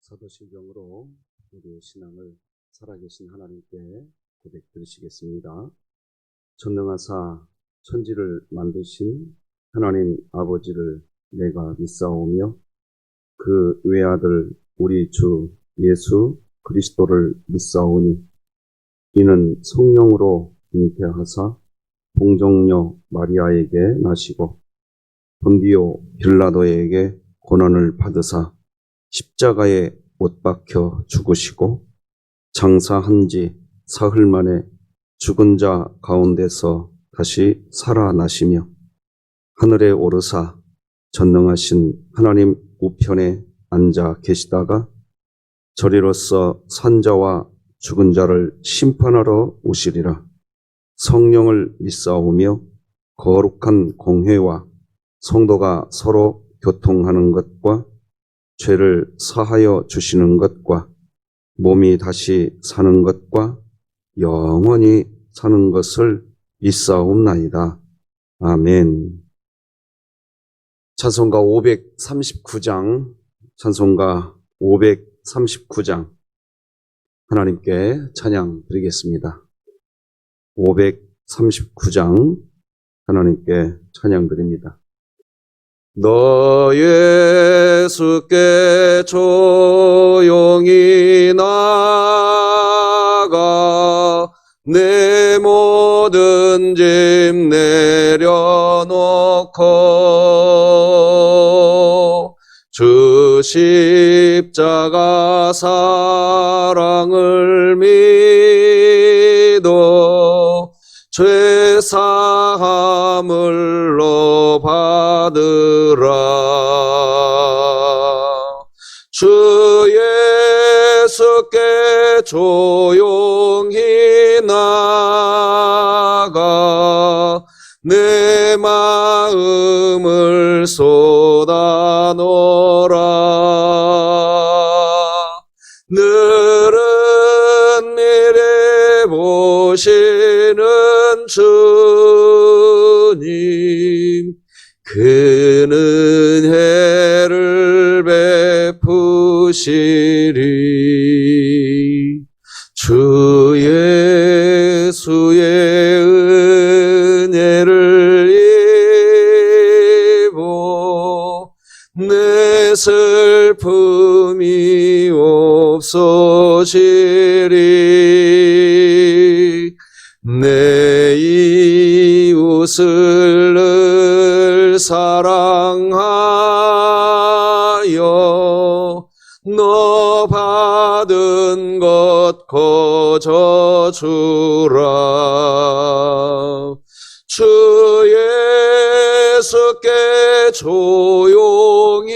사도신경으로 우리의 신앙을 살아계신 하나님께 고백드리시겠습니다. 전능하사 천지를 만드신 하나님 아버지를 내가 믿사오며 그 외아들 우리 주 예수 그리스도를 믿사오니 이는 성령으로 잉태하사 동정녀 마리아에게 나시고 본디오 빌라도에게 고난을 받으사 십자가에 못 박혀 죽으시고 장사한 지 사흘 만에 죽은 자 가운데서 다시 살아나시며 하늘에 오르사 전능하신 하나님 우편에 앉아 계시다가 저리로서 산자와 죽은 자를 심판하러 오시리라. 성령을 믿사오며 거룩한 공회와 성도가 서로 교통하는 것과 죄를 사하여 주시는 것과 몸이 다시 사는 것과 영원히 사는 것을 믿사옵나이다. 아멘. 찬송가 539장, 찬송가 539장 하나님께 찬양 드리겠습니다. 539장 하나님께 찬양 드립니다. 너 예수께 조용히 나가 내 모든 짐 내려놓고 주 십자가 사랑을 믿어 죄 사함을로 받으라. 주 예수께 조용히 나가 내 마음을 쏟아놓으라. 늘은 미래 보시는 주님 그는 은혜를 베푸시리. 주 예수의 은혜를 입어 내 슬픔이 없어지리. 내 이웃을 늘 사랑하여 너 받은 것 거저 주라. 주 예수께 조용히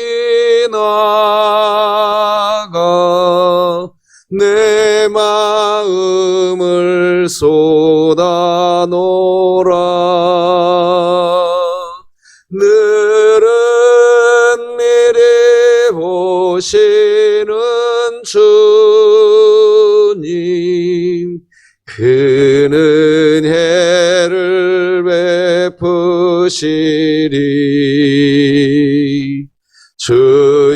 나가 내 마음을 쏟아놓으라. 늘은 미리 보시는 주님 그는 은혜를 베푸시리. 주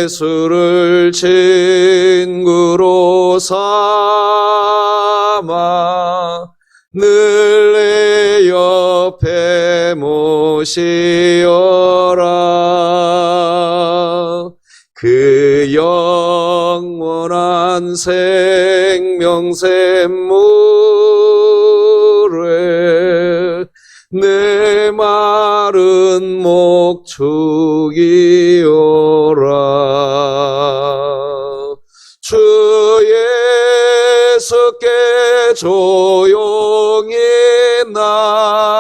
예수를 친구로 삼아 늘 내 옆에 모시어라. 그 영원한 생명 샘물에 내 마른 목 죽이어라. 주 예수께 조용히 나가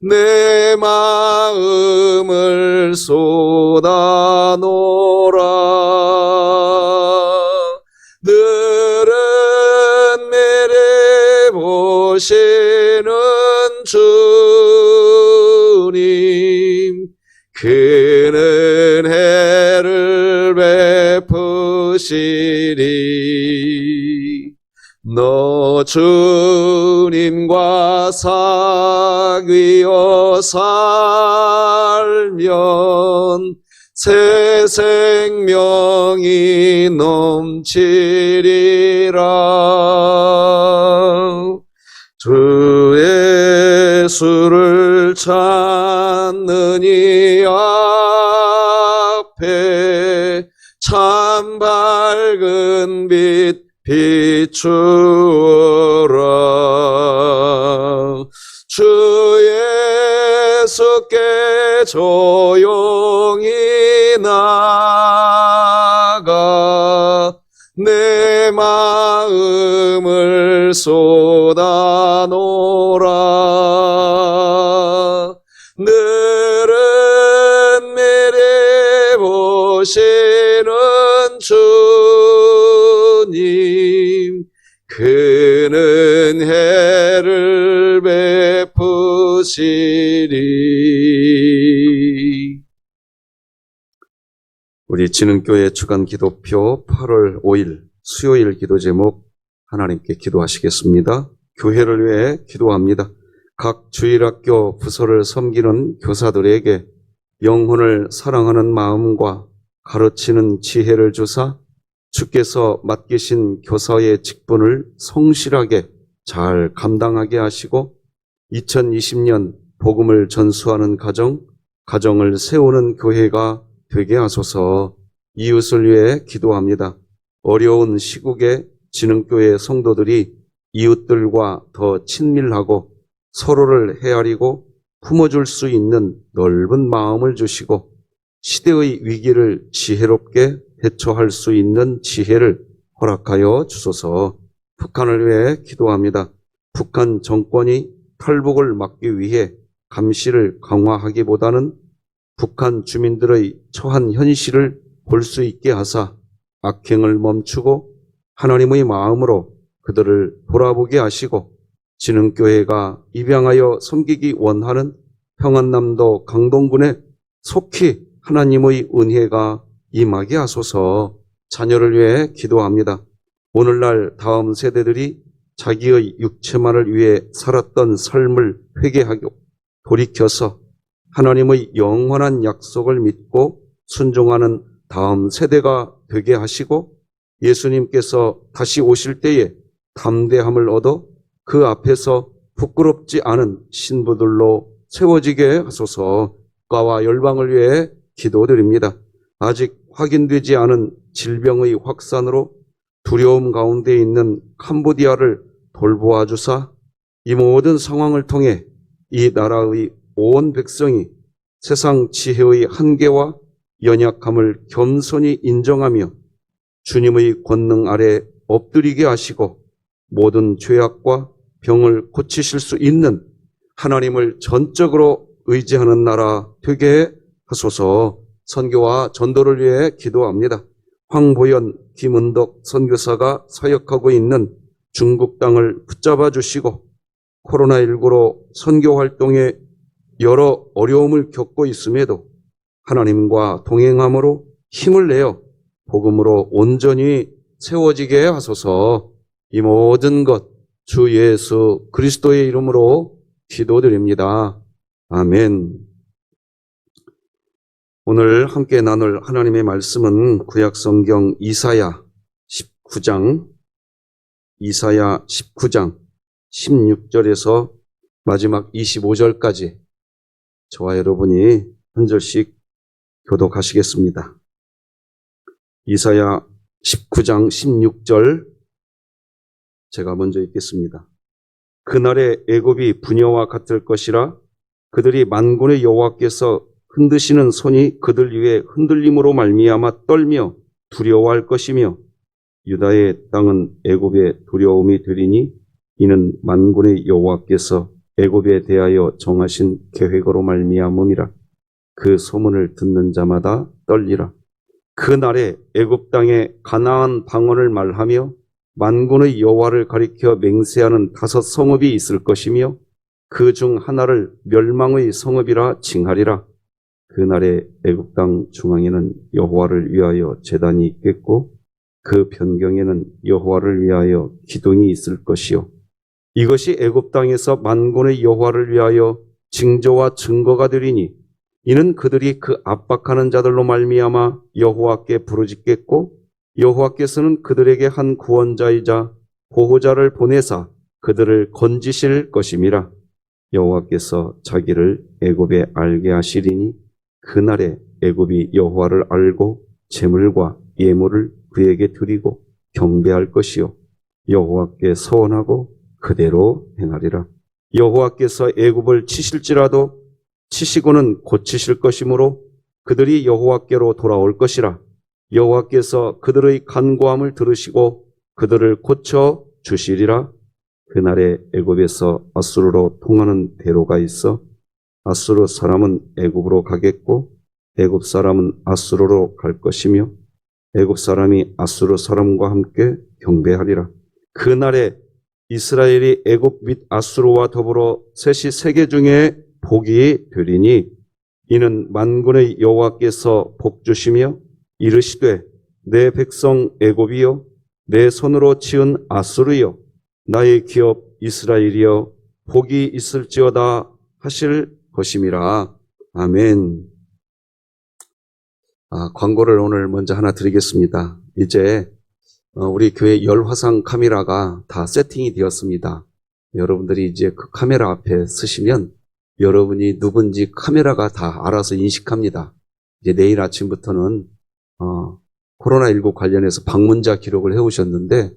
내 마음을 쏟아놓으라. 늘은 미리 보시는 주님 그는 은혜를 베푸시리. 너 주님과 사귀어 살면 새 생명이 넘치리라. 주 예수를 찾는 이 앞에 참 밝은 빛 비추어라. 주 예수께 조용히 나가 내 마음을 쏟아놓으라. 늘은 미리 보시는 주님, 그는 해를 베푸시리. 우리 진흥교회 주간 기도표 8월 5일 수요일 기도 제목 하나님께 기도하시겠습니다. 교회를 위해 기도합니다. 각 주일학교 부서를 섬기는 교사들에게 영혼을 사랑하는 마음과 가르치는 지혜를 주사 주께서 맡기신 교사의 직분을 성실하게 잘 감당하게 하시고 2020년 복음을 전수하는 가정을 세우는 교회가 되게 하소서. 이웃을 위해 기도합니다. 어려운 시국에 진흥교회 성도들이 이웃들과 더 친밀하고 서로를 헤아리고 품어줄 수 있는 넓은 마음을 주시고 시대의 위기를 지혜롭게 대처할 수 있는 지혜를 허락하여 주소서. 북한을 위해 기도합니다. 북한 정권이 탈북을 막기 위해 감시를 강화하기보다는 북한 주민들의 처한 현실을 볼 수 있게 하사 악행을 멈추고 하나님의 마음으로 그들을 돌아보게 하시고 진흥교회가 입양하여 섬기기 원하는 평안남도 강동군에 속히 하나님의 은혜가 임하게 하소서. 자녀를 위해 기도합니다. 오늘날 다음 세대들이 자기의 육체만을 위해 살았던 삶을 회개하고 돌이켜서 하나님의 영원한 약속을 믿고 순종하는 다음 세대가 되게 하시고 예수님께서 다시 오실 때에 담대함을 얻어 그 앞에서 부끄럽지 않은 신부들로 세워지게 하소서. 국가와 열방을 위해 기도드립니다. 아직 확인되지 않은 질병의 확산으로 두려움 가운데 있는 캄보디아를 돌보아 주사 이 모든 상황을 통해 이 나라의 온 백성이 세상 지혜의 한계와 연약함을 겸손히 인정하며 주님의 권능 아래 엎드리게 하시고 모든 죄악과 병을 고치실 수 있는 하나님을 전적으로 의지하는 나라 되게 하소서. 선교와 전도를 위해 기도합니다. 황보연, 김은덕 선교사가 사역하고 있는 중국 땅을 붙잡아 주시고 코로나19로 선교 활동에 여러 어려움을 겪고 있음에도 하나님과 동행함으로 힘을 내어 복음으로 온전히 세워지게 하소서. 이 모든 것 주 예수 그리스도의 이름으로 기도드립니다. 아멘. 오늘 함께 나눌 하나님의 말씀은 구약성경 이사야 19장 16절에서 마지막 25절까지 저와 여러분이 한 절씩 교독하시겠습니다. 이사야 19장 16절 제가 먼저 읽겠습니다. 그날에 애굽이 부녀와 같을 것이라. 그들이 만군의 여호와께서 흔드시는 손이 그들 위에 흔들림으로 말미암아 떨며 두려워할 것이며 유다의 땅은 애굽의 두려움이 되리니 이는 만군의 여호와께서 애굽에 대하여 정하신 계획으로 말미암음이라. 그 소문을 듣는 자마다 떨리라. 그날에 애굽 땅에 가나안 방언을 말하며 만군의 여호와를 가리켜 맹세하는 5 성읍이 있을 것이며 그 중 하나를 멸망의 성읍이라 칭하리라. 그날에 애굽 땅 중앙에는 여호와를 위하여 제단이 있겠고 그 변경에는 여호와를 위하여 기둥이 있을 것이요 이것이 애굽 땅에서 만군의 여호와를 위하여 징조와 증거가 되리니 이는 그들이 그 압박하는 자들로 말미암아 여호와께 부르짖겠고 여호와께서는 그들에게 한 구원자이자 보호자를 보내사 그들을 건지실 것임이라. 여호와께서 자기를 애굽에 알게 하시리니 그날에 애굽이 여호와를 알고 제물과 예물을 그에게 드리고 경배할 것이요 여호와께 서원하고 그대로 행하리라. 여호와께서 애굽을 치실지라도 치시고는 고치실 것이므로 그들이 여호와께로 돌아올 것이라. 여호와께서 그들의 간구함을 들으시고 그들을 고쳐 주시리라. 그날에 애굽에서 아수르로 통하는 대로가 있어 아수르 사람은 애굽으로 가겠고 애굽 사람은 아수르로 갈 것이며 애굽 사람이 아수르 사람과 함께 경배하리라. 그날에 이스라엘이 애굽 및 아수르와 더불어 셋이 세계 중에 복이 되리니 이는 만군의 여호와께서 복 주시며 이르시되 내 백성 애굽이여 내 손으로 지은 아수르여 나의 기업 이스라엘이여 복이 있을지어다 하실 것임이라. 아멘. 광고를 오늘 먼저 하나 드리겠습니다. 이제 우리 교회 열화상 카메라가 다 세팅이 되었습니다. 여러분들이 이제 그 카메라 앞에 서시면 여러분이 누군지 카메라가 다 알아서 인식합니다. 이제 내일 아침부터는 코로나19 관련해서 방문자 기록을 해오셨는데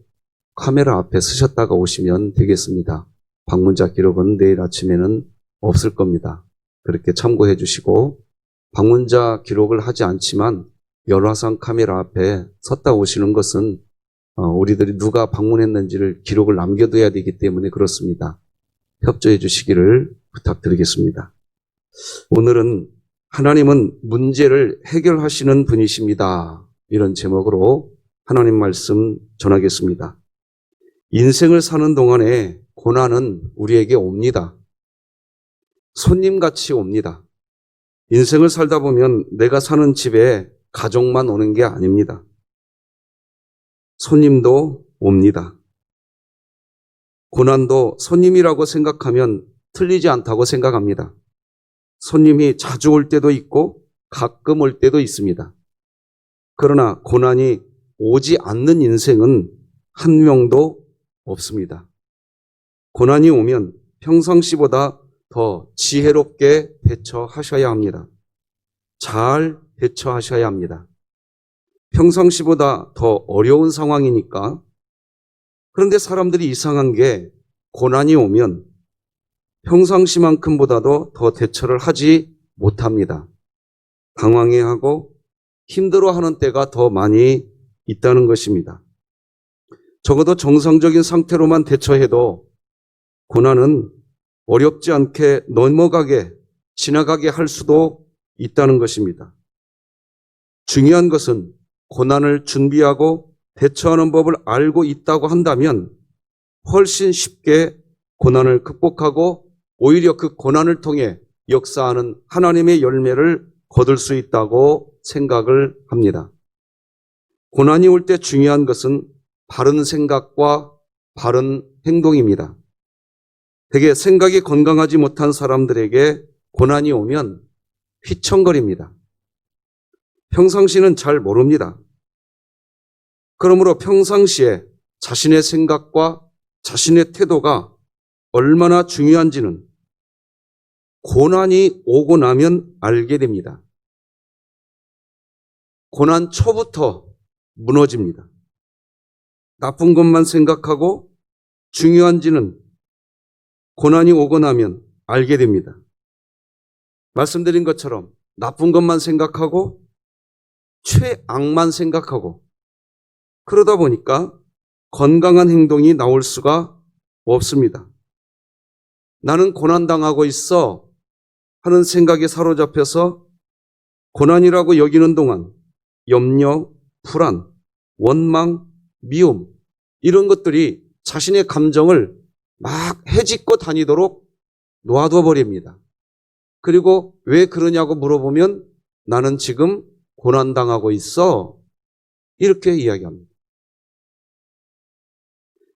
카메라 앞에 서셨다가 오시면 되겠습니다. 방문자 기록은 내일 아침에는 없을 겁니다. 그렇게 참고해 주시고 방문자 기록을 하지 않지만 열화상 카메라 앞에 섰다 오시는 것은 우리들이 누가 방문했는지를 기록을 남겨둬야 되기 때문에 그렇습니다. 협조해 주시기를 부탁드리겠습니다. 오늘은 하나님은 문제를 해결하시는 분이십니다. 이런 제목으로 하나님 말씀 전하겠습니다. 인생을 사는 동안에 고난은 우리에게 옵니다. 손님같이 옵니다. 인생을 살다 보면 내가 사는 집에 가족만 오는 게 아닙니다. 손님도 옵니다. 고난도 손님이라고 생각하면 틀리지 않다고 생각합니다. 손님이 자주 올 때도 있고 가끔 올 때도 있습니다. 그러나 고난이 오지 않는 인생은 한 명도 없습니다. 고난이 오면 평상시보다 더 지혜롭게 대처하셔야 합니다. 잘 대처하셔야 합니다. 평상시보다 더 어려운 상황이니까. 그런데 사람들이 이상한 게 고난이 오면 평상시만큼보다도 더 대처를 하지 못합니다. 당황해하고 힘들어하는 때가 더 많이 있다는 것입니다. 적어도 정상적인 상태로만 대처해도 고난은 어렵지 않게 넘어가게, 지나가게 할 수도 있다는 것입니다. 중요한 것은 고난을 준비하고 대처하는 법을 알고 있다고 한다면 훨씬 쉽게 고난을 극복하고 오히려 그 고난을 통해 역사하는 하나님의 열매를 거둘 수 있다고 생각을 합니다. 고난이 올 때 중요한 것은 바른 생각과 바른 행동입니다. 되게 생각이 건강하지 못한 사람들에게 고난이 오면 휘청거립니다. 평상시는 잘 모릅니다. 그러므로 평상시에 자신의 생각과 자신의 태도가 얼마나 중요한지는 고난이 오고 나면 알게 됩니다. 고난 초부터 무너집니다. 나쁜 것만 생각하고 중요한지는 고난이 오고 나면 알게 됩니다. 말씀드린 것처럼 나쁜 것만 생각하고 최악만 생각하고 그러다 보니까 건강한 행동이 나올 수가 없습니다. 나는 고난당하고 있어 하는 생각에 사로잡혀서 고난이라고 여기는 동안 염려, 불안, 원망, 미움 이런 것들이 자신의 감정을 막 헤집고 다니도록 놓아둬 버립니다. 그리고 왜 그러냐고 물어보면 나는 지금 고난당하고 있어. 이렇게 이야기합니다.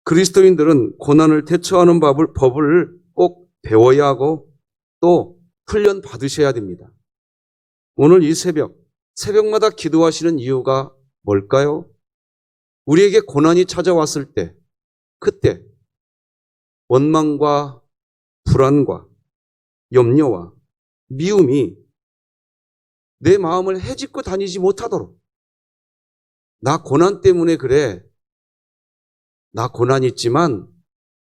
그리스도인들은 고난을 대처하는 법을 꼭 배워야 하고 또 훈련 받으셔야 됩니다. 오늘 이 새벽마다 기도하시는 이유가 뭘까요? 우리에게 고난이 찾아왔을 때, 그때 원망과 불안과 염려와 미움이 내 마음을 헤집고 다니지 못하도록, 나 고난 때문에 그래, 나 고난 있지만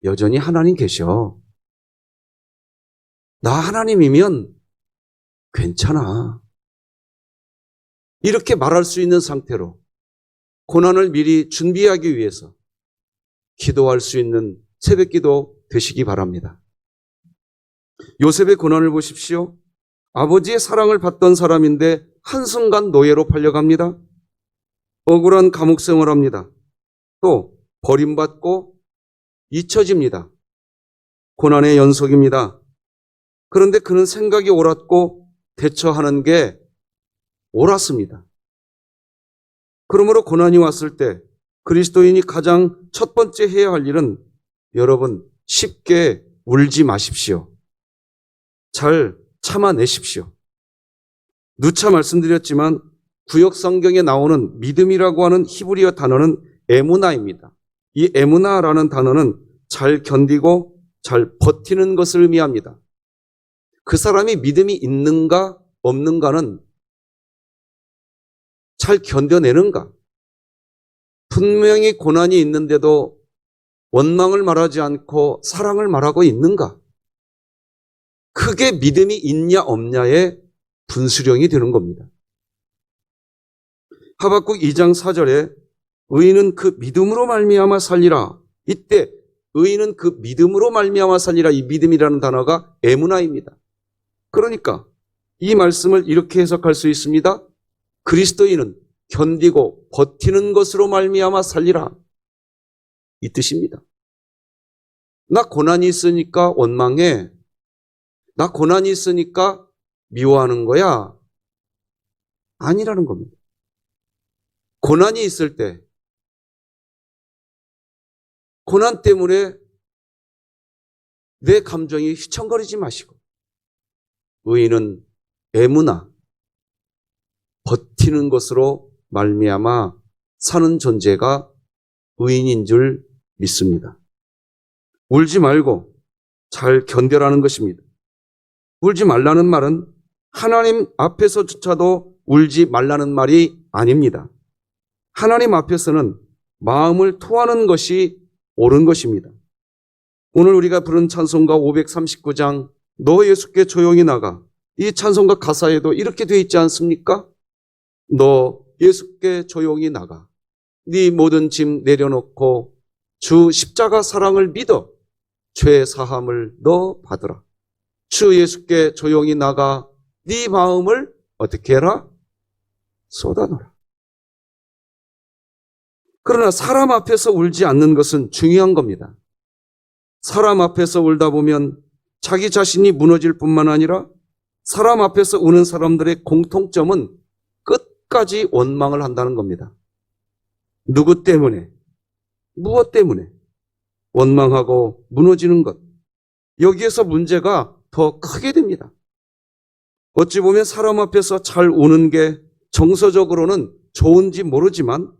여전히 하나님 계셔, 나 하나님이면 괜찮아, 이렇게 말할 수 있는 상태로 고난을 미리 준비하기 위해서 기도할 수 있는 새벽기도 되시기 바랍니다. 요셉의 고난을 보십시오. 아버지의 사랑을 받던 사람인데 한순간 노예로 팔려갑니다. 억울한 감옥 생활합니다. 또 버림받고 잊혀집니다. 고난의 연속입니다. 그런데 그는 생각이 옳았고 대처하는 게 옳았습니다. 그러므로 고난이 왔을 때 그리스도인이 가장 첫 번째 해야 할 일은, 여러분, 쉽게 울지 마십시오. 잘 참아내십시오. 누차 말씀드렸지만 구역 성경에 나오는 믿음이라고 하는 히브리어 단어는 에무나입니다. 이 에무나라는 단어는 잘 견디고 잘 버티는 것을 의미합니다. 그 사람이 믿음이 있는가 없는가는 잘 견뎌내는가, 분명히 고난이 있는데도 원망을 말하지 않고 사랑을 말하고 있는가, 그게 믿음이 있냐 없냐의 분수령이 되는 겁니다. 하박국 2장 4절에 의인은 그 믿음으로 말미암아 살리라. 이때 의인은 그 믿음으로 말미암아 살리라, 이 믿음이라는 단어가 에무나입니다. 그러니까 이 말씀을 이렇게 해석할 수 있습니다. 그리스도인은 견디고 버티는 것으로 말미암아 살리라, 이 뜻입니다. 나 고난이 있으니까 원망해, 나 고난이 있으니까 미워하는 거야, 아니라는 겁니다. 고난이 있을 때, 고난 때문에 내 감정이 휘청거리지 마시고, 의인은 에무나, 버티는 것으로 말미암아 사는 존재가 의인인 줄 믿습니다. 울지 말고 잘 견뎌라는 것입니다. 울지 말라는 말은 하나님 앞에서조차도 울지 말라는 말이 아닙니다. 하나님 앞에서는 마음을 토하는 것이 옳은 것입니다. 오늘 우리가 부른 찬송가 539장 너 예수께 조용히 나가, 이 찬송가 가사에도 이렇게 되어 있지 않습니까? 너 예수께 조용히 나가, 네 모든 짐 내려놓고 주 십자가 사랑을 믿어 죄 사함을 너 받으라. 주 예수께 조용히 나가 네 마음을 어떻게 해라? 쏟아놓으라. 그러나 사람 앞에서 울지 않는 것은 중요한 겁니다. 사람 앞에서 울다 보면 자기 자신이 무너질 뿐만 아니라 사람 앞에서 우는 사람들의 공통점은 끝까지 원망을 한다는 겁니다. 누구 때문에, 무엇 때문에 원망하고 무너지는 것, 여기에서 문제가 더 크게 됩니다. 어찌 보면 사람 앞에서 잘 우는 게 정서적으로는 좋은지 모르지만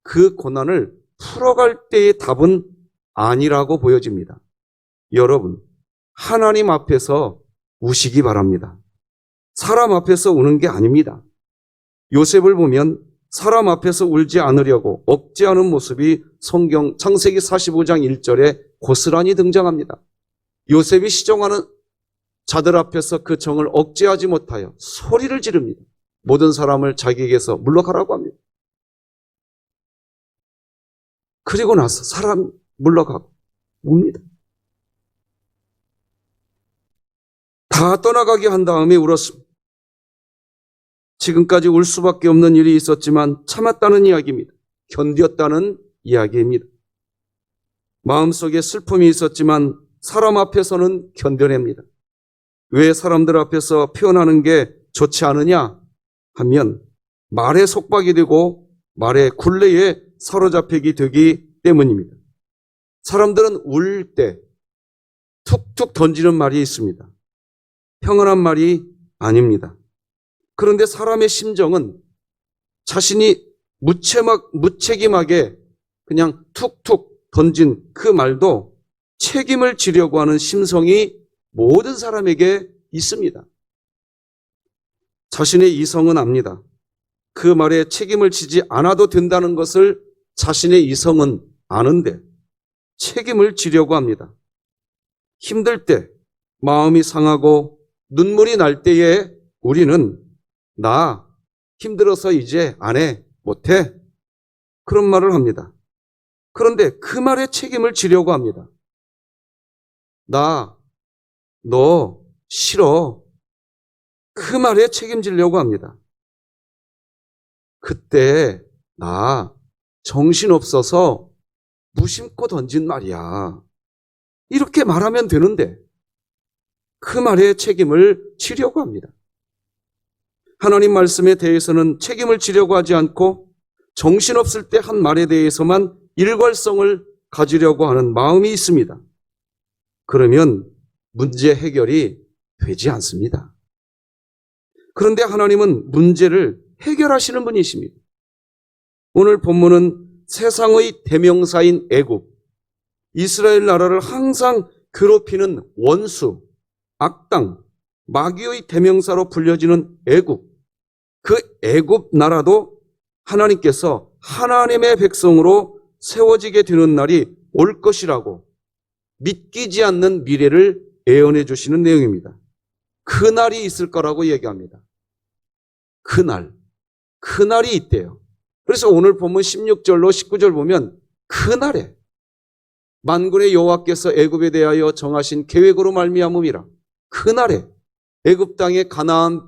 그 고난을 풀어갈 때의 답은 아니라고 보여집니다. 여러분, 하나님 앞에서 우시기 바랍니다. 사람 앞에서 우는 게 아닙니다. 요셉을 보면 사람 앞에서 울지 않으려고 억제하는 모습이 성경 창세기 45장 1절에 고스란히 등장합니다. 요셉이 시종하는 자들 앞에서 그 정을 억제하지 못하여 소리를 지릅니다. 모든 사람을 자기에게서 물러가라고 합니다. 그리고 나서 사람 물러가고 웁니다. 다 떠나가게 한 다음에 울었습니다. 지금까지 울 수밖에 없는 일이 있었지만 참았다는 이야기입니다. 견뎠다는 이야기입니다. 마음속에 슬픔이 있었지만 사람 앞에서는 견뎌냅니다. 왜 사람들 앞에서 표현하는 게 좋지 않으냐 하면 말에 속박이 되고 말의 굴레에 사로잡히게 되기 때문입니다. 사람들은 울 때 툭툭 던지는 말이 있습니다. 평안한 말이 아닙니다. 그런데 사람의 심정은 자신이 무책임하게 그냥 툭툭 던진 그 말도 책임을 지려고 하는 심성이 모든 사람에게 있습니다. 자신의 이성은 압니다. 그 말에 책임을 지지 않아도 된다는 것을 자신의 이성은 아는데 책임을 지려고 합니다. 힘들 때, 마음이 상하고 눈물이 날 때에 우리는 나 힘들어서 이제 안 해, 못해. 그런 말을 합니다. 그런데 그 말에 책임을 지려고 합니다. 너 싫어. 그 말에 책임지려고 합니다. 그때 나 정신없어서 무심코 던진 말이야. 이렇게 말하면 되는데 그 말에 책임을 지려고 합니다. 하나님 말씀에 대해서는 책임을 지려고 하지 않고 정신없을 때 한 말에 대해서만 일괄성을 가지려고 하는 마음이 있습니다. 그러면 문제 해결이 되지 않습니다. 그런데 하나님은 문제를 해결하시는 분이십니다. 오늘 본문은 세상의 대명사인 애굽, 이스라엘 나라를 항상 괴롭히는 원수, 악당, 마귀의 대명사로 불려지는 애굽, 그 애굽 나라도 하나님께서 하나님의 백성으로 세워지게 되는 날이 올 것이라고 믿기지 않는 미래를 예언해 주시는 내용입니다. 그 날이 있을 거라고 얘기합니다. 그날이 있대요. 그래서 오늘 보면 16절로 19절 보면 그날에 만군의 여호와께서 애굽에 대하여 정하신 계획으로 말미암음이라. 그날에 애굽 땅의 가나안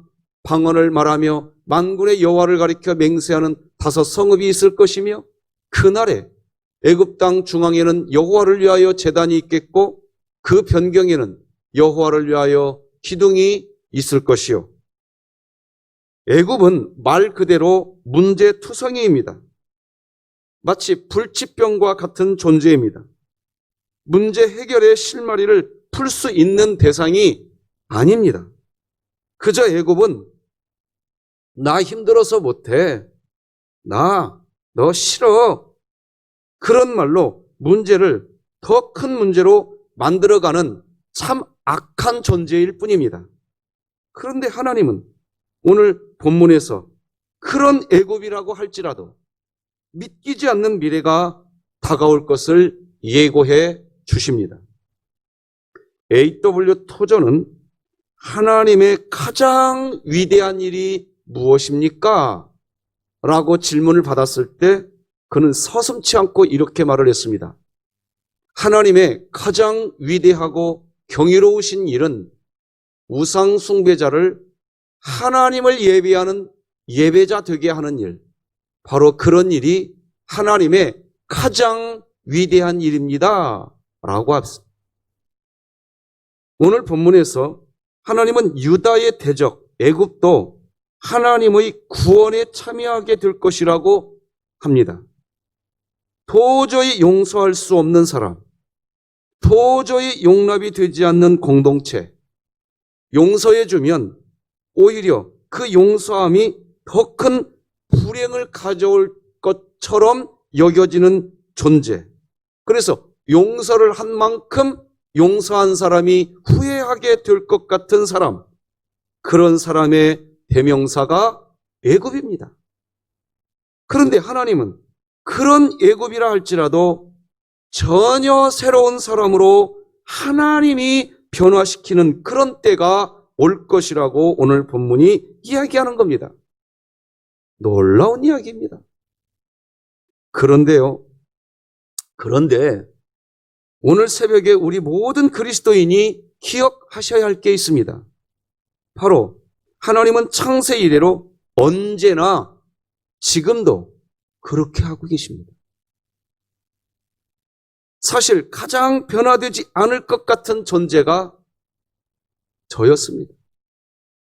방언을 말하며 만군의 여호와를 가리켜 맹세하는 5 성읍이 있을 것이며 그날에 애굽 땅 중앙에는 여호와를 위하여 제단이 있겠고 그 변경에는 여호와를 위하여 기둥이 있을 것이요. 애굽은 말 그대로 문제투성이입니다. 마치 불치병과 같은 존재입니다. 문제 해결의 실마리를 풀 수 있는 대상이 아닙니다. 그저 애굽은 나 힘들어서 못해. 너 싫어. 그런 말로 문제를 더 큰 문제로 만들어가는 참 악한 존재일 뿐입니다. 그런데 하나님은 오늘 본문에서 그런 애굽이라고 할지라도 믿기지 않는 미래가 다가올 것을 예고해 주십니다. A.W. 토저는 하나님의 가장 위대한 일이 무엇입니까? 라고 질문을 받았을 때 그는 서슴지 않고 이렇게 말을 했습니다. 하나님의 가장 위대하고 경이로우신 일은 우상 숭배자를 하나님을 예배하는 예배자 되게 하는 일, 바로 그런 일이 하나님의 가장 위대한 일입니다. 라고 합니다. 오늘 본문에서 하나님은 유다의 대적 애굽도 하나님의 구원에 참여하게 될 것이라고 합니다. 도저히 용서할 수 없는 사람, 도저히 용납이 되지 않는 공동체, 용서해주면 오히려 그 용서함이 더 큰 불행을 가져올 것처럼 여겨지는 존재. 그래서 용서를 한 만큼 용서한 사람이 후회하게 될 것 같은 사람, 그런 사람의 대명사가 애굽입니다. 그런데 하나님은 그런 애굽이라 할지라도 전혀 새로운 사람으로 하나님이 변화시키는 그런 때가 올 것이라고 오늘 본문이 이야기하는 겁니다. 놀라운 이야기입니다. 그런데 오늘 새벽에 우리 모든 그리스도인이 기억하셔야 할 게 있습니다. 바로 하나님은 창세 이래로 언제나 지금도 그렇게 하고 계십니다. 사실 가장 변화되지 않을 것 같은 존재가 저였습니다.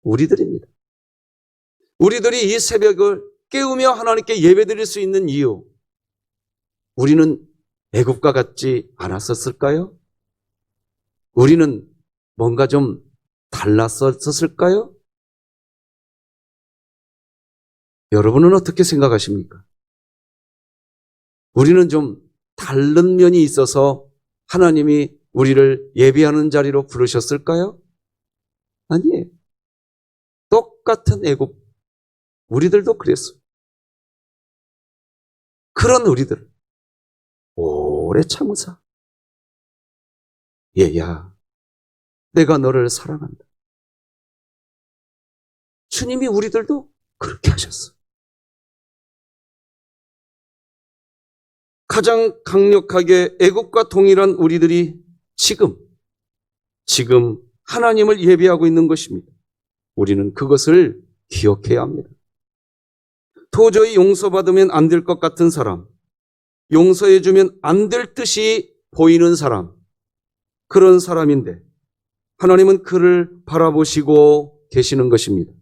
우리들입니다. 우리들이 이 새벽을 깨우며 하나님께 예배드릴 수 있는 이유, 우리는 애굽과 같지 않았었을까요? 우리는 뭔가 좀 달랐었을까요? 여러분은 어떻게 생각하십니까? 우리는 좀 다른 면이 있어서 하나님이 우리를 예배하는 자리로 부르셨을까요? 아니에요. 똑같은 애굽, 우리들도 그랬어요. 그런 우리들 오래 참으사 얘야, 내가 너를 사랑한다. 주님이 우리들도 그렇게 하셨어. 가장 강력하게 애국과 동일한 우리들이 지금 하나님을 예배하고 있는 것입니다. 우리는 그것을 기억해야 합니다. 도저히 용서받으면 안 될 것 같은 사람, 용서해주면 안 될 듯이 보이는 사람, 그런 사람인데 하나님은 그를 바라보시고 계시는 것입니다.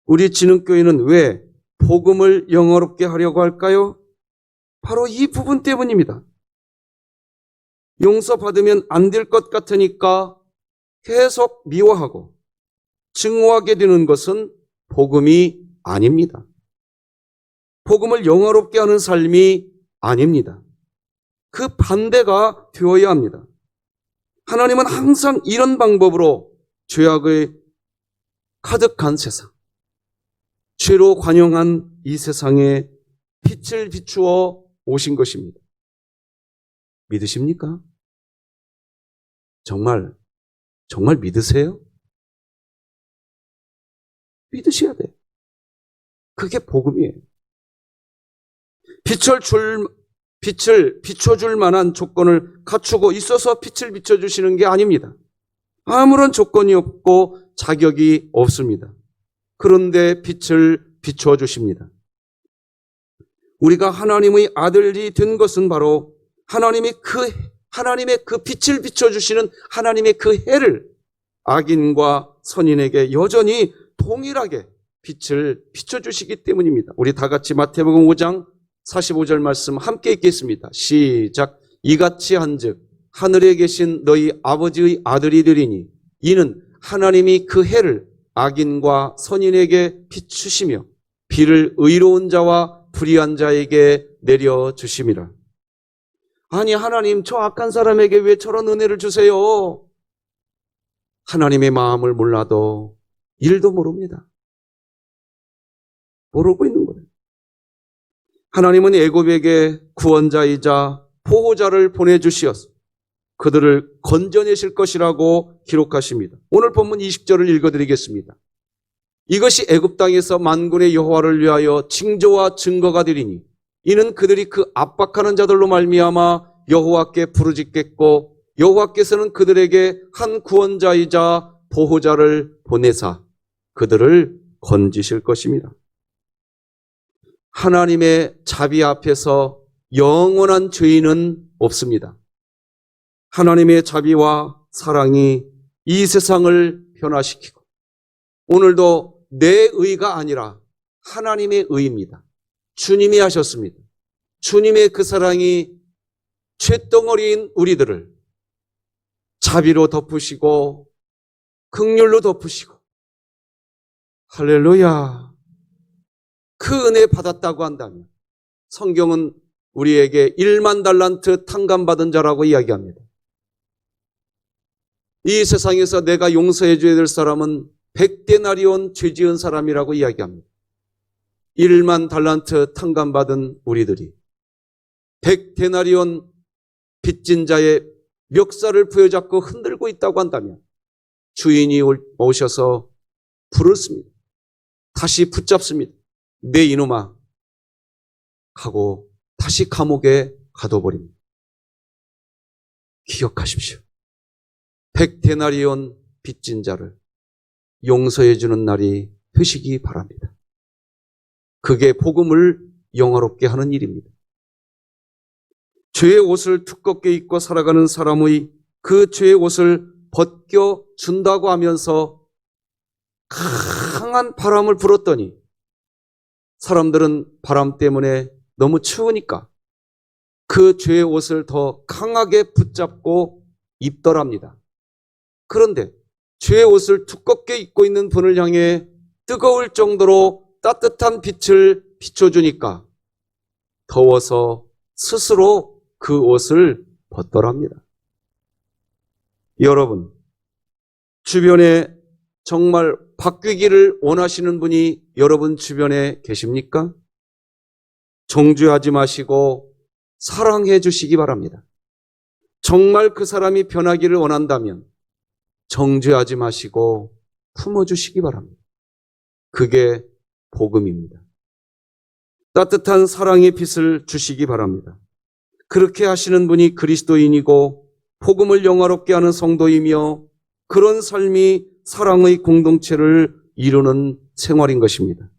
우리 진흥교회는 왜 복음을 영어롭게 하려고 할까요? 바로 이 부분 때문입니다. 용서받으면 안 될 것 같으니까 계속 미워하고 증오하게 되는 것은 복음이 아닙니다. 복음을 영화롭게 하는 삶이 아닙니다. 그 반대가 되어야 합니다. 하나님은 항상 이런 방법으로 죄악의 가득한 세상, 죄로 관영한 이 세상에 빛을 비추어 오신 것입니다. 믿으십니까? 정말 믿으세요? 믿으셔야 돼요. 그게 복음이에요. 빛을 비춰줄 만한 조건을 갖추고 있어서 빛을 비춰주시는 게 아닙니다. 아무런 조건이 없고 자격이 없습니다. 그런데 빛을 비춰주십니다. 우리가 하나님의 아들이 된 것은 바로 하나님의 그 빛을 비춰주시는 하나님의 그 해를 악인과 선인에게 여전히 동일하게 빛을 비춰주시기 때문입니다. 우리 다 같이 마태복음 5장 45절 말씀 함께 읽겠습니다. 시작. 이같이 한즉 하늘에 계신 너희 아버지의 아들이 되리니 이는 하나님이 그 해를 악인과 선인에게 비추시며 비를 의로운 자와 불의한 자에게 내려주심이라. 아니, 하나님, 저 악한 사람에게 왜 저런 은혜를 주세요? 하나님의 마음을 몰라도 일도 모릅니다. 모르고 있는 거예요. 하나님은 애굽에게 구원자이자 보호자를 보내주시어서 그들을 건져내실 것이라고 기록하십니다. 오늘 본문 20절을 읽어드리겠습니다. 이것이 애굽 땅에서 만군의 여호와를 위하여 징조와 증거가 되리니 이는 그들이 그 압박하는 자들로 말미암아 여호와께 부르짖겠고 여호와께서는 그들에게 한 구원자이자 보호자를 보내사 그들을 건지실 것입니다. 하나님의 자비 앞에서 영원한 죄인은 없습니다. 하나님의 자비와 사랑이 이 세상을 변화시키고 오늘도 내 의가 아니라 하나님의 의입니다. 주님이 하셨습니다. 주님의 그 사랑이 쇳덩어리인 우리들을 자비로 덮으시고 긍휼로 덮으시고 할렐루야. 그 은혜 받았다고 한다면 성경은 우리에게 1만 달란트 탕감받은 자라고 이야기합니다. 이 세상에서 내가 용서해 줘야 될 사람은 100데나리온 죄 지은 사람이라고 이야기합니다. 1만 달란트 탕감받은 우리들이 100데나리온 빚진 자의 멱살을 부여잡고 흔들고 있다고 한다면 주인이 오셔서 부르습니다. 다시 붙잡습니다. 내 이놈아 하고 다시 감옥에 가둬버립니다. 기억하십시오. 100데나리온 빚진 자를 용서해 주는 날이 되시기 바랍니다. 그게 복음을 영화롭게 하는 일입니다. 죄의 옷을 두껍게 입고 살아가는 사람의 그 죄의 옷을 벗겨준다고 하면서 강한 바람을 불었더니 사람들은 바람 때문에 너무 추우니까 그 죄의 옷을 더 강하게 붙잡고 입더랍니다. 그런데 죄의 옷을 두껍게 입고 있는 분을 향해 뜨거울 정도로 따뜻한 빛을 비춰주니까 더워서 스스로 그 옷을 벗더랍니다. 여러분, 주변에 정말 바뀌기를 원하시는 분이 여러분 주변에 계십니까? 정죄하지 마시고 사랑해 주시기 바랍니다. 정말 그 사람이 변하기를 원한다면 정죄하지 마시고 품어주시기 바랍니다. 그게 복음입니다. 따뜻한 사랑의 빛을 주시기 바랍니다. 그렇게 하시는 분이 그리스도인이고 복음을 영화롭게 하는 성도이며 그런 삶이 사랑의 공동체를 이루는 생활인 것입니다.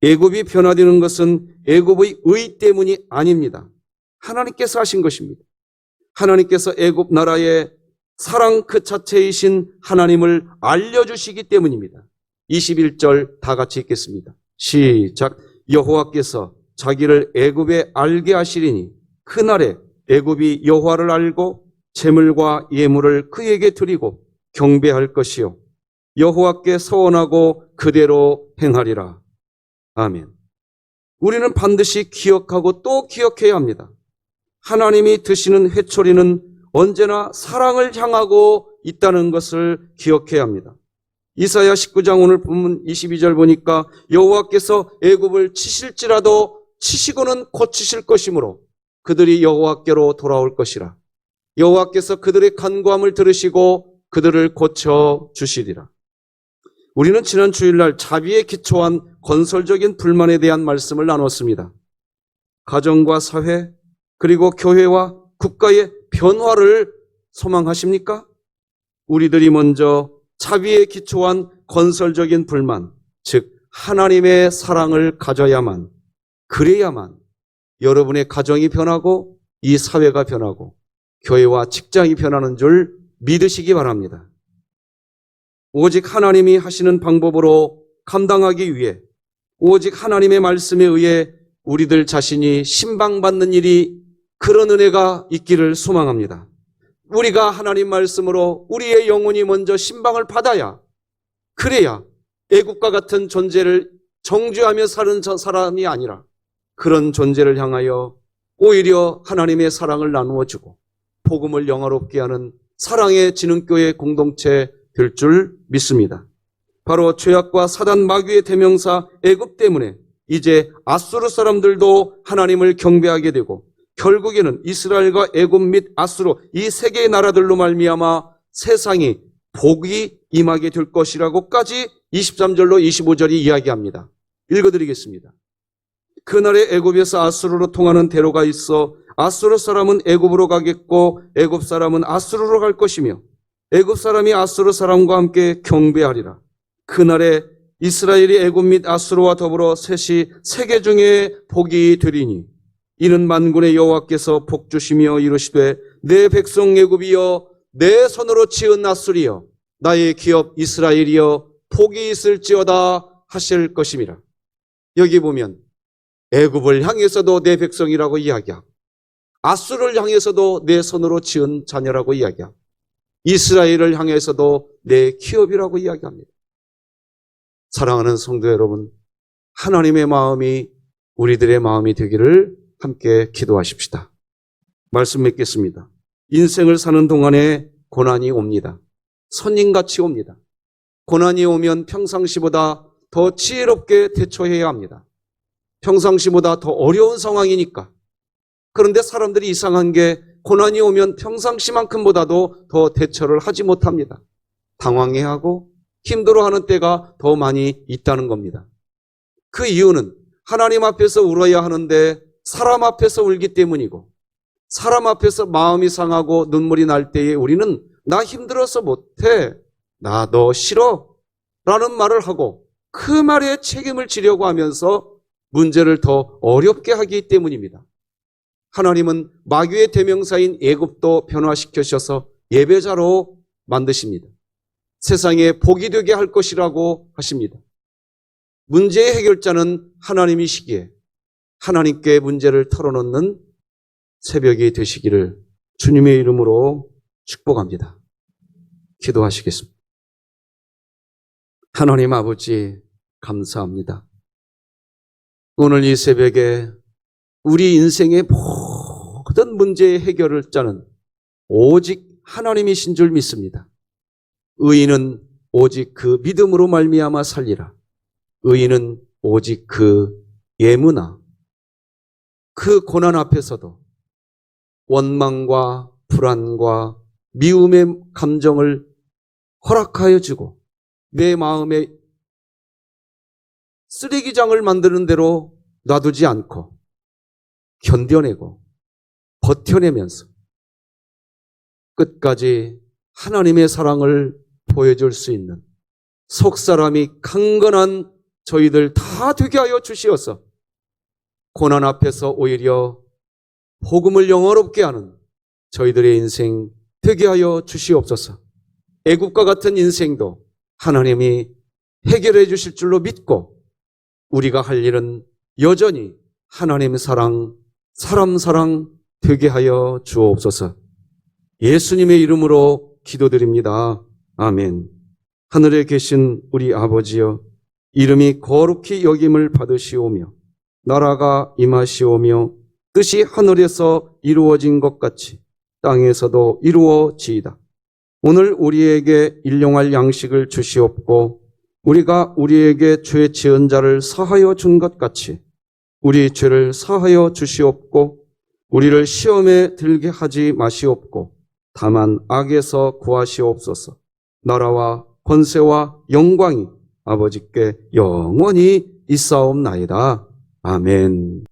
애굽이 변화되는 것은 애굽의 의 때문이 아닙니다. 하나님께서 하신 것입니다. 하나님께서 애굽 나라에 사랑 그 자체이신 하나님을 알려주시기 때문입니다. 21절 다 같이 읽겠습니다. 시작. 여호와께서 자기를 애굽에 알게 하시리니 그날에 애굽이 여호와를 알고 제물과 예물을 그에게 드리고 경배할 것이요 여호와께 서원하고 그대로 행하리라. 아멘. 우리는 반드시 기억하고 또 기억해야 합니다. 하나님이 드시는 회초리는 언제나 사랑을 향하고 있다는 것을 기억해야 합니다. 이사야 19장 오늘 본문 22절 보니까 여호와께서 애굽을 치실지라도 치시고는 고치실 것이므로 그들이 여호와께로 돌아올 것이라. 여호와께서 그들의 간구함을 들으시고 그들을 고쳐 주시리라. 우리는 지난 주일날 자비에 기초한 건설적인 불만에 대한 말씀을 나눴습니다. 가정과 사회 그리고 교회와 국가의 변화를 소망하십니까? 우리들이 먼저 자비에 기초한 건설적인 불만, 즉 하나님의 사랑을 가져야만, 그래야만 여러분의 가정이 변하고 이 사회가 변하고 교회와 직장이 변하는 줄 믿으시기 바랍니다. 오직 하나님이 하시는 방법으로 감당하기 위해 오직 하나님의 말씀에 의해 우리들 자신이 신방받는 일이 그런 은혜가 있기를 소망합니다. 우리가 하나님 말씀으로 우리의 영혼이 먼저 신방을 받아야 그래야 애국과 같은 존재를 정죄하며 사는 저 사람이 아니라 그런 존재를 향하여 오히려 하나님의 사랑을 나누어주고 복음을 영화롭게 하는 사랑의 진흥교회 공동체 될 줄 믿습니다. 바로 죄악과 사단 마귀의 대명사 애굽 때문에 이제 아수르 사람들도 하나님을 경배하게 되고 결국에는 이스라엘과 애굽 및 아수르 이 세 개의 나라들로 말미암아 세상이 복이 임하게 될 것이라고까지 23절로 25절이 이야기합니다. 읽어드리겠습니다. 그날에 애굽에서 아수르로 통하는 대로가 있어 아수르 사람은 애굽으로 가겠고 애굽 사람은 아수르로 갈 것이며 애굽 사람이 아수르 사람과 함께 경배하리라. 그날에 이스라엘이 애굽 및 아수르와 더불어 셋이 세계 중에 복이 되리니 이는 만군의 여호와께서 복 주시며 이르시되 내 백성 애굽이여 내 손으로 지은 아수리여 나의 기업 이스라엘이여 복이 있을지어다 하실 것임이라. 여기 보면 애굽을 향해서도 내 백성이라고 이야기하고 아수르를 향해서도 내 손으로 지은 자녀라고 이야기하고 이스라엘을 향해서도 내 기업이라고 이야기합니다. 사랑하는 성도 여러분, 하나님의 마음이 우리들의 마음이 되기를 함께 기도하십시다. 말씀 맺겠습니다. 인생을 사는 동안에 고난이 옵니다. 선인같이 옵니다. 고난이 오면 평상시보다 더 지혜롭게 대처해야 합니다. 평상시보다 더 어려운 상황이니까. 그런데 사람들이 이상한 게 고난이 오면 평상시만큼보다도 더 대처를 하지 못합니다. 당황해하고 힘들어하는 때가 더 많이 있다는 겁니다. 그 이유는 하나님 앞에서 울어야 하는데 사람 앞에서 울기 때문이고 사람 앞에서 마음이 상하고 눈물이 날 때에 우리는 나 힘들어서 못해, 나 너 싫어 라는 말을 하고 그 말에 책임을 지려고 하면서 문제를 더 어렵게 하기 때문입니다. 하나님은 마귀의 대명사인 애굽도 변화시켜셔서 예배자로 만드십니다. 세상에 복이 되게 할 것이라고 하십니다. 문제의 해결자는 하나님이시기에 하나님께 문제를 털어놓는 새벽이 되시기를 주님의 이름으로 축복합니다. 기도하시겠습니다. 하나님 아버지 감사합니다. 오늘 이 새벽에 우리 인생의 모든 문제의 해결을 짜는 오직 하나님이신 줄 믿습니다. 의인은 오직 그 믿음으로 말미암아 살리라. 의인은 오직 그 예문아, 그 고난 앞에서도 원망과 불안과 미움의 감정을 허락하여 주고 내 마음에 쓰레기장을 만드는 대로 놔두지 않고 견뎌내고 버텨내면서 끝까지 하나님의 사랑을 보여줄 수 있는 속사람이 강건한 저희들 다 되게 하여 주시어서 고난 앞에서 오히려 복음을 영화롭게 하는 저희들의 인생 되게 하여 주시옵소서. 애굽과 같은 인생도 하나님이 해결해 주실 줄로 믿고 우리가 할 일은 여전히 하나님 사랑, 사람 사랑 되게 하여 주옵소서. 예수님의 이름으로 기도드립니다. 아멘. 하늘에 계신 우리 아버지여, 이름이 거룩히 여김을 받으시오며 나라가 임하시오며 뜻이 하늘에서 이루어진 것 같이 땅에서도 이루어지이다. 오늘 우리에게 일용할 양식을 주시옵고 우리가 우리에게 죄 지은 자를 사하여 준 것 같이 우리 죄를 사하여 주시옵고 우리를 시험에 들게 하지 마시옵고 다만 악에서 구하시옵소서. 나라와 권세와 영광이 아버지께 영원히 있사옵나이다. 아멘.